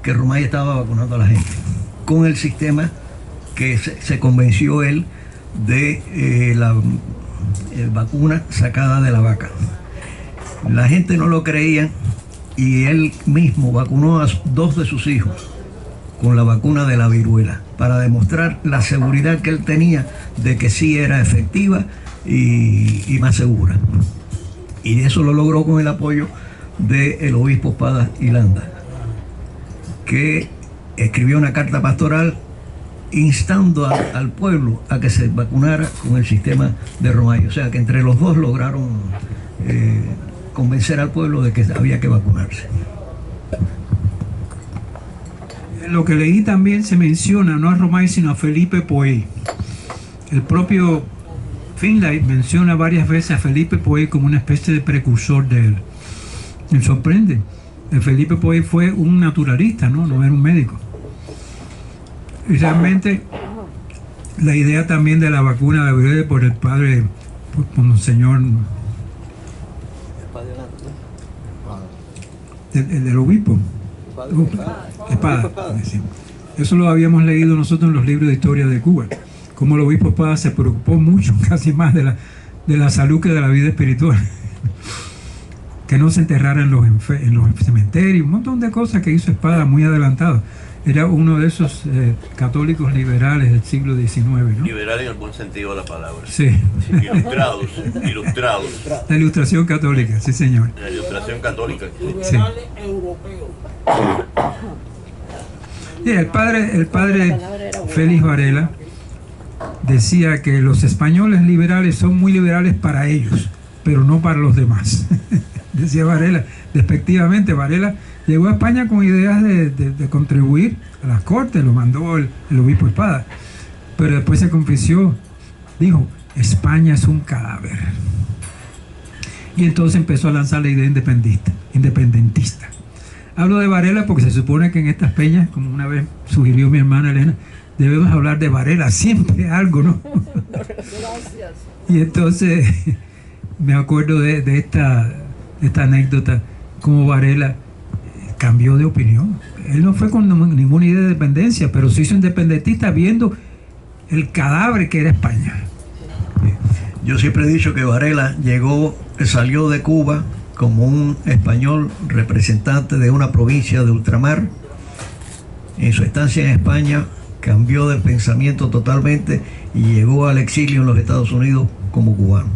que Romay estaba vacunando a la gente, con el sistema que se convenció él de la vacuna sacada de la vaca. La gente no lo creía y él mismo vacunó a 2 de sus hijos con la vacuna de la viruela para demostrar la seguridad que él tenía de que sí era efectiva y más segura. Y eso lo logró con el apoyo del obispo Espada y Landa, que escribió una carta pastoral instando al pueblo a que se vacunara con el sistema de Romay. O sea que entre los dos lograron convencer al pueblo de que había que vacunarse. En lo que leí también se menciona no a Romay sino a Felipe Poey. El propio Finlay menciona varias veces a Felipe Poey como una especie de precursor de él. Me sorprende. Felipe Poey fue un naturalista, no era un médico. Y realmente la idea también de la vacuna de la viruela por el padre, por Monseñor, el del obispo, Espada. Eso lo habíamos leído nosotros en los libros de historia de Cuba, como el obispo Espada se preocupó mucho, casi más de la salud que de la vida espiritual. Que no se enterrara en los cementerios, un montón de cosas que hizo Espada muy adelantado. Era uno de esos católicos liberales del siglo XIX, ¿no? Liberal en el buen sentido de la palabra. Sí. Ilustrados. La ilustración católica, sí señor. La ilustración católica. Liberales europeos. Sí, el padre Félix Varela decía que los españoles liberales son muy liberales para ellos, pero no para los demás. Decía Varela, despectivamente. Varela llegó a España con ideas de contribuir a las cortes, lo mandó el obispo Espada, pero después se confesó, dijo, España es un cadáver. Y entonces empezó a lanzar la idea independentista. Hablo de Varela porque se supone que en estas peñas, como una vez sugirió mi hermana Elena, debemos hablar de Varela, siempre algo, ¿no? Gracias. Y entonces me acuerdo de esta anécdota, como Varela cambió de opinión. Él no fue con ninguna idea de dependencia, pero se hizo independentista viendo el cadáver que era España. Yo siempre he dicho que Varela salió de Cuba como un español representante de una provincia de ultramar. En su estancia en España cambió de pensamiento totalmente y llegó al exilio en los Estados Unidos como cubano.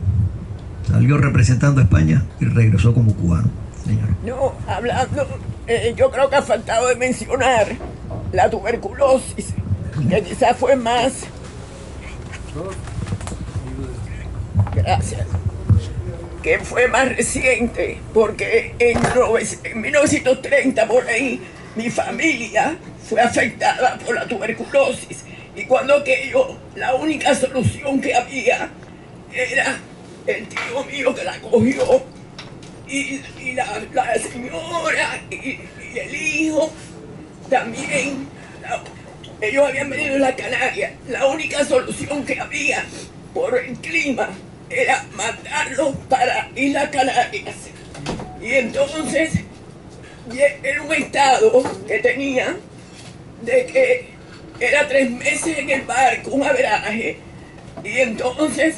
Salió representando a España y regresó como cubano, señor. No, hablando, yo creo que ha faltado de mencionar la tuberculosis, que quizás fue más. Gracias. Que fue más reciente, porque en 1930 por ahí mi familia fue afectada por la tuberculosis. Y cuando aquello, la única solución que había era el tío mío que la cogió y la señora y el hijo también. Ellos habían venido a la Canaria. La única solución que había por el clima era mandarlos para Islas Canarias. Y entonces era un estado que tenía de que era 3 meses en el barco, un averaje. Y entonces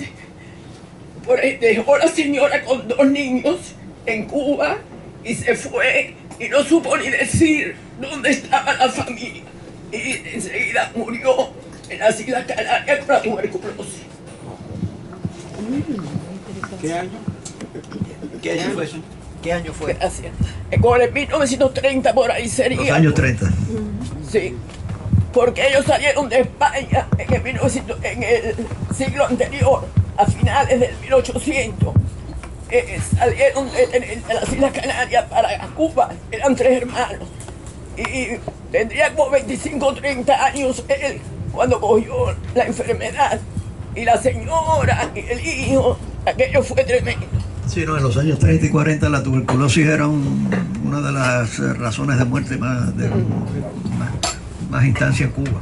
dejó la señora con 2 niños en Cuba y se fue y no supo ni decir dónde estaba la familia. Y enseguida murió en las Islas Canarias con la tuberculosis. ¿Qué año? ¿Qué año fue eso? ¿Qué año fue? Gracias. Con el 1930 por ahí sería. Los años 30. Sí. Porque ellos salieron de España en el siglo anterior, a finales del 1800. Salieron de las Islas Canarias para Cuba. Eran 3 hermanos. Y tendría como 25 o 30 años él cuando cogió la enfermedad. Y la señora y el hijo, aquello fue tremendo. Sí, no, en los años 30 y 40 la tuberculosis era una de las razones de muerte más instancia en Cuba.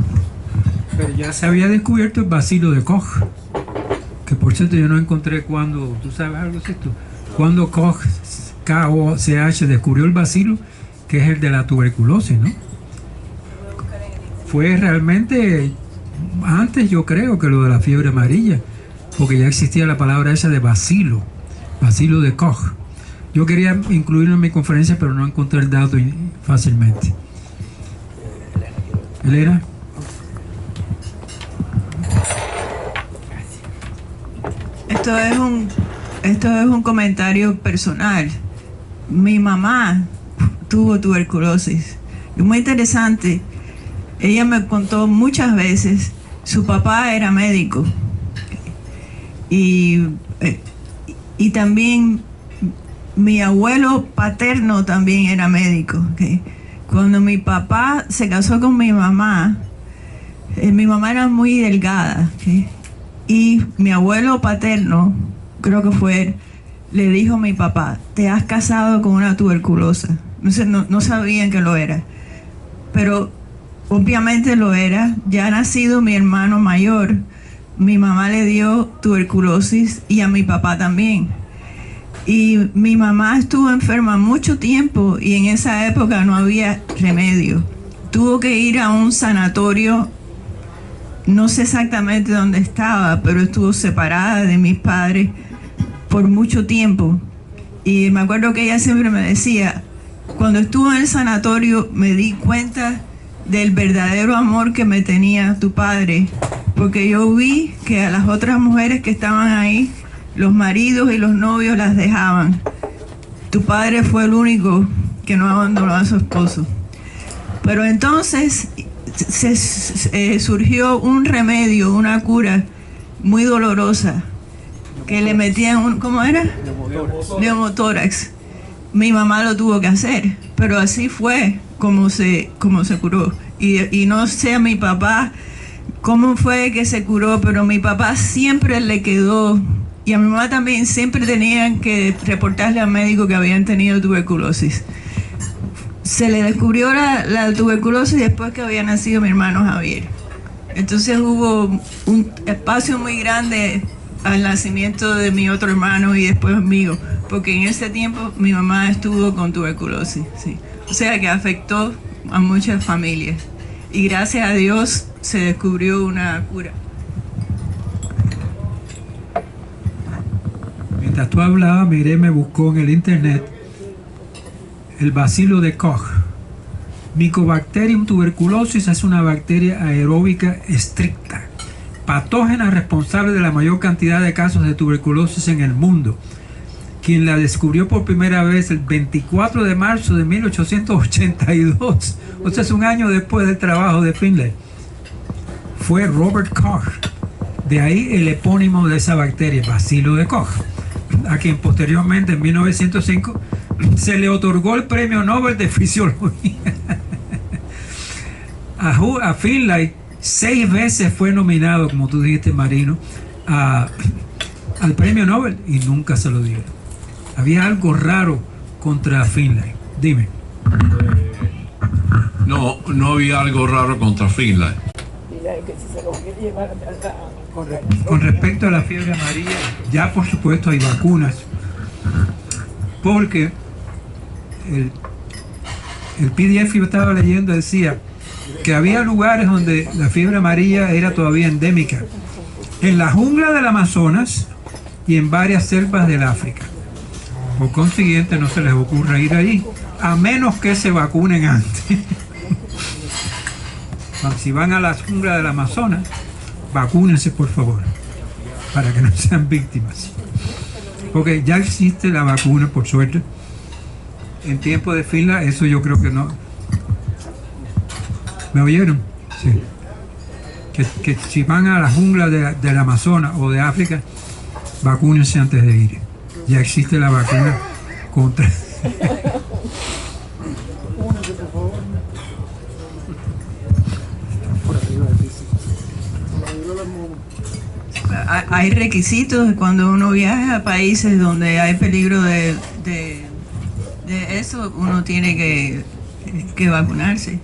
Pero ya se había descubierto el bacilo de Koch, que por cierto yo no encontré cuando, ¿tú sabes algo de esto? Cuando Koch, K-O-C-H, descubrió el bacilo, que es el de la tuberculosis, ¿no? Fue realmente antes, yo creo, que lo de la fiebre amarilla, porque ya existía la palabra esa de bacilo de Koch. Yo quería incluirlo en mi conferencia, pero no encontré el dato fácilmente. Elena. Esto es un comentario personal. Mi mamá tuvo tuberculosis. Es muy interesante. Ella me contó muchas veces, su papá era médico. Y también mi abuelo paterno también era médico. ¿Okay? Cuando mi papá se casó con mi mamá era muy delgada. ¿Okay? Y mi abuelo paterno, creo que fue él, le dijo a mi papá: te has casado con una tuberculosa. No sabían que lo era, pero obviamente lo era. Ya nacido mi hermano mayor, mi mamá le dio tuberculosis y a mi papá también. Y mi mamá estuvo enferma mucho tiempo y en esa época no había remedio. Tuvo que ir a un sanatorio, no sé exactamente dónde estaba, pero estuvo separada de mis padres por mucho tiempo. Y me acuerdo que ella siempre me decía: cuando estuve en el sanatorio me di cuenta del verdadero amor que me tenía tu padre, porque yo vi que a las otras mujeres que estaban ahí, los maridos y los novios las dejaban. Tu padre fue el único que no abandonó a su esposo. Pero entonces surgió un remedio, una cura muy dolorosa, que le metían ¿cómo era? Neumotórax. Mi mamá lo tuvo que hacer, pero así fue como se curó. Y no sé a mi papá cómo fue que se curó, pero mi papá siempre le quedó, y a mi mamá también, siempre tenían que reportarle al médico que habían tenido tuberculosis. Se le descubrió la tuberculosis después que había nacido mi hermano Javier. Entonces hubo un espacio muy grande al nacimiento de mi otro hermano y después mío, porque en ese tiempo mi mamá estuvo con tuberculosis, sí. O sea que afectó a muchas familias y gracias a Dios se descubrió una cura. Mientras tú hablabas, me buscó en el internet el bacilo de Koch. Mycobacterium tuberculosis es una bacteria aeróbica estricta, patógena responsable de la mayor cantidad de casos de tuberculosis en el mundo. Quien la descubrió por primera vez el 24 de marzo de 1882, o sea, es un año después del trabajo de Finlay, fue Robert Koch. De ahí el epónimo de esa bacteria, bacilo de Koch, a quien posteriormente en 1905 se le otorgó el premio Nobel de Fisiología. A Finlay 6 veces fue nominado, como tú dijiste, Marino, al premio Nobel y nunca se lo dieron. Había algo raro contra Finlay. Dime. No había algo raro contra Finlay. Con respecto a la fiebre amarilla, ya por supuesto hay vacunas, porque el PDF que yo estaba leyendo decía que había lugares donde la fiebre amarilla era todavía endémica, en la jungla del Amazonas y en varias selvas del África. Por consiguiente, no se les ocurra ir ahí, a menos que se vacunen antes. Si van a la jungla del Amazonas, vacúnense por favor, para que no sean víctimas. Porque ya existe la vacuna, por suerte. En tiempo de fila, eso yo creo que no. ¿Me oyeron? Sí. Que si van a la jungla del Amazonas o de África, vacúnense antes de ir. Ya existe la vacuna contra. Hay requisitos cuando uno viaja a países donde hay peligro de eso, uno tiene que vacunarse.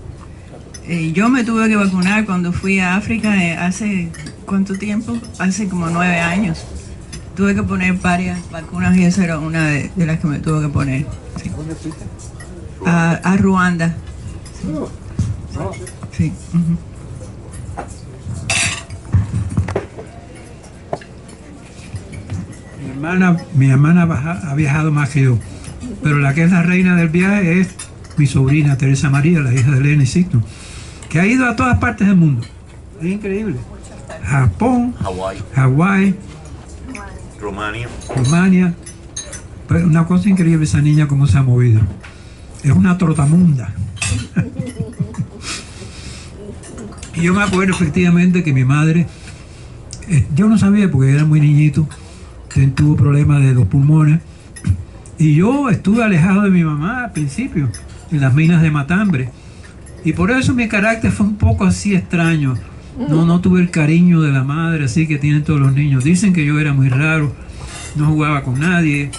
Yo me tuve que vacunar cuando fui a África hace, ¿cuánto tiempo? Hace como 9 años. Tuve que poner varias vacunas y esa era una de las que me tuve que poner. Sí. A Ruanda. Sí. Uh-huh. Mi hermana ha viajado más que yo, pero la que es la reina del viaje es mi sobrina Teresa María, la hija de Lenny Sigton, que ha ido a todas partes del mundo. Es increíble. Japón, Hawái, Rumania. Pero una cosa increíble, esa niña cómo se ha movido. Es una trotamunda. Y yo me acuerdo efectivamente que mi madre, yo no sabía porque era muy niñito, tuvo problemas de los pulmones y yo estuve alejado de mi mamá al principio en las minas de Matambre y por eso mi carácter fue un poco así extraño. No tuve el cariño de la madre así que tienen todos los niños. Dicen que yo era muy raro, no jugaba con nadie,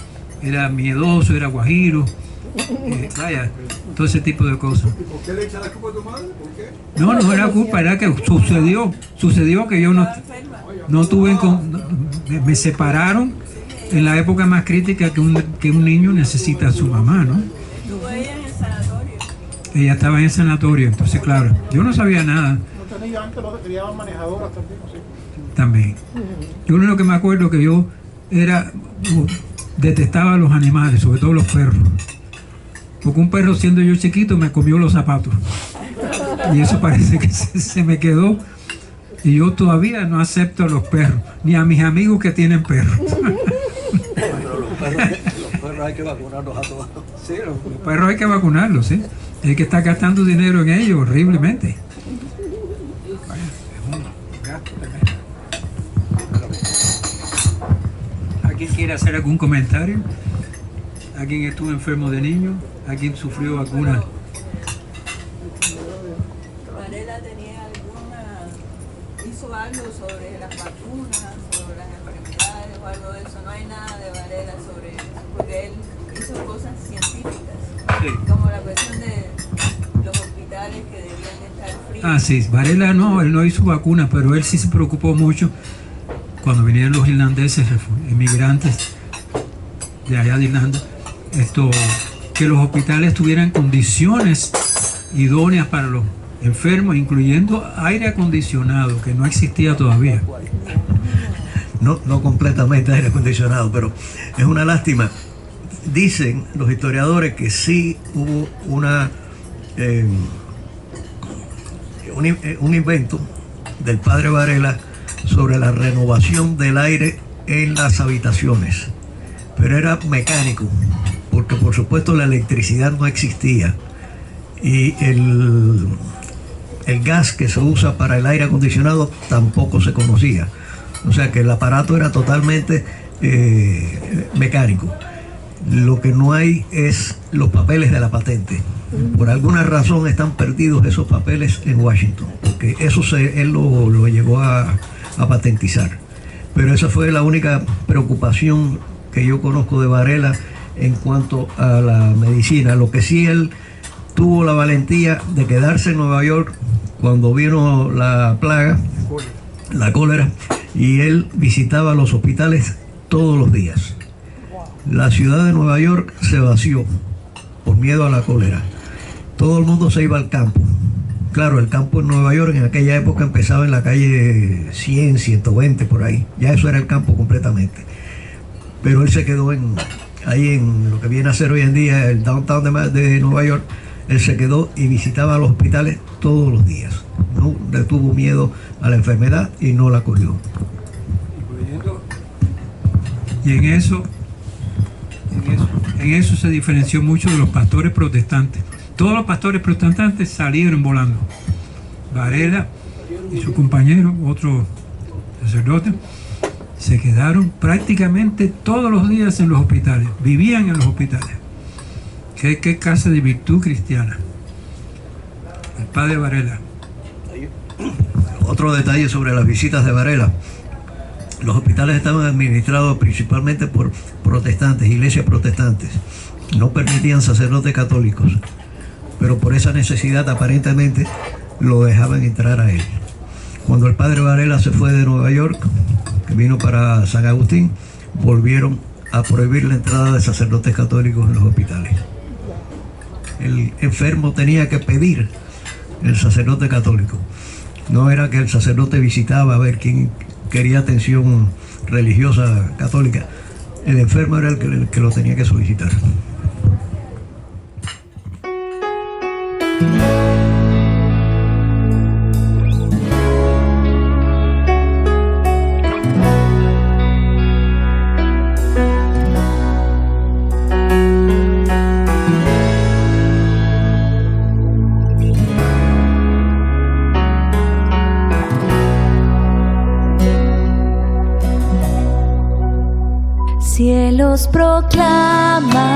era miedoso, era guajiro, vaya, todo ese tipo de cosas. ¿Y por qué le echas la culpa a tu madre? ¿Por qué? No era culpa, era que sucedió que yo no tuve, me separaron en la época más crítica que un niño necesita a su mamá, ¿no? ¿Estuvo ella en el sanatorio? Ella estaba en el sanatorio, entonces claro, yo no sabía nada. ¿No tenía antes los que criaban manejadoras también? ¿Sí? También. Yo lo único que me acuerdo que yo detestaba a los animales, sobre todo los perros. Porque un perro siendo yo chiquito me comió los zapatos. Y eso parece que se me quedó. Y yo todavía no acepto a los perros, ni a mis amigos que tienen perros. Pero los perros hay que vacunarlos a todos. Sí, los perros hay que vacunarlos, ¿sí? Hay que estar gastando dinero en ellos horriblemente. ¿Alguien quiere hacer algún comentario? ¿Alguien estuvo enfermo de niño? ¿Alguien sufrió alguna? ¿Varela hizo algo sobre las vacunas, sobre las enfermedades o algo de eso? No hay nada de Varela sobre eso, porque él hizo cosas científicas, sí, como la cuestión de los hospitales que debían estar fríos. Ah, sí, Varela no, él no hizo vacunas, pero él sí se preocupó mucho cuando vinieron los irlandeses, inmigrantes de allá de Irlanda, que los hospitales tuvieran condiciones idóneas para los enfermos, incluyendo aire acondicionado, que no existía todavía. No completamente aire acondicionado, pero es una lástima. Dicen los historiadores que sí hubo un invento del padre Varela sobre la renovación del aire en las habitaciones, pero era mecánico, porque por supuesto la electricidad no existía y el gas que se usa para el aire acondicionado tampoco se conocía, o sea que el aparato era totalmente mecánico. Lo que no hay es los papeles de la patente. Por alguna razón están perdidos esos papeles en Washington, porque eso él lo llegó a patentizar. Pero esa fue la única preocupación que yo conozco de Varela en cuanto a la medicina. Lo que sí, él tuvo la valentía de quedarse en Nueva York cuando vino la plaga, la cólera, y él visitaba los hospitales todos los días. La ciudad de Nueva York se vació por miedo a la cólera. Todo el mundo se iba al campo. Claro, el campo en Nueva York en aquella época empezaba en la calle 100, 120, por ahí. Ya eso era el campo completamente. Pero él se quedó ahí en lo que viene a ser hoy en día el downtown de Nueva York. Él se quedó y visitaba los hospitales todos los días. No le tuvo miedo a la enfermedad y no la cogió. Y en eso se diferenció mucho de los pastores protestantes. Todos los pastores protestantes salieron volando. Varela y su compañero, otro sacerdote, se quedaron prácticamente todos los días en los hospitales, vivían en los hospitales. ¿Qué clase de virtud cristiana? El padre Varela. Otro detalle sobre las visitas de Varela. Los hospitales estaban administrados principalmente por protestantes, iglesias protestantes. No permitían sacerdotes católicos, pero por esa necesidad aparentemente lo dejaban entrar a él. Cuando el padre Varela se fue de Nueva York, que vino para San Agustín, volvieron a prohibir la entrada de sacerdotes católicos en los hospitales. El enfermo tenía que pedir el sacerdote católico. No era que el sacerdote visitaba a ver quién quería atención religiosa católica. El enfermo era el que lo tenía que solicitar. Cielos proclaman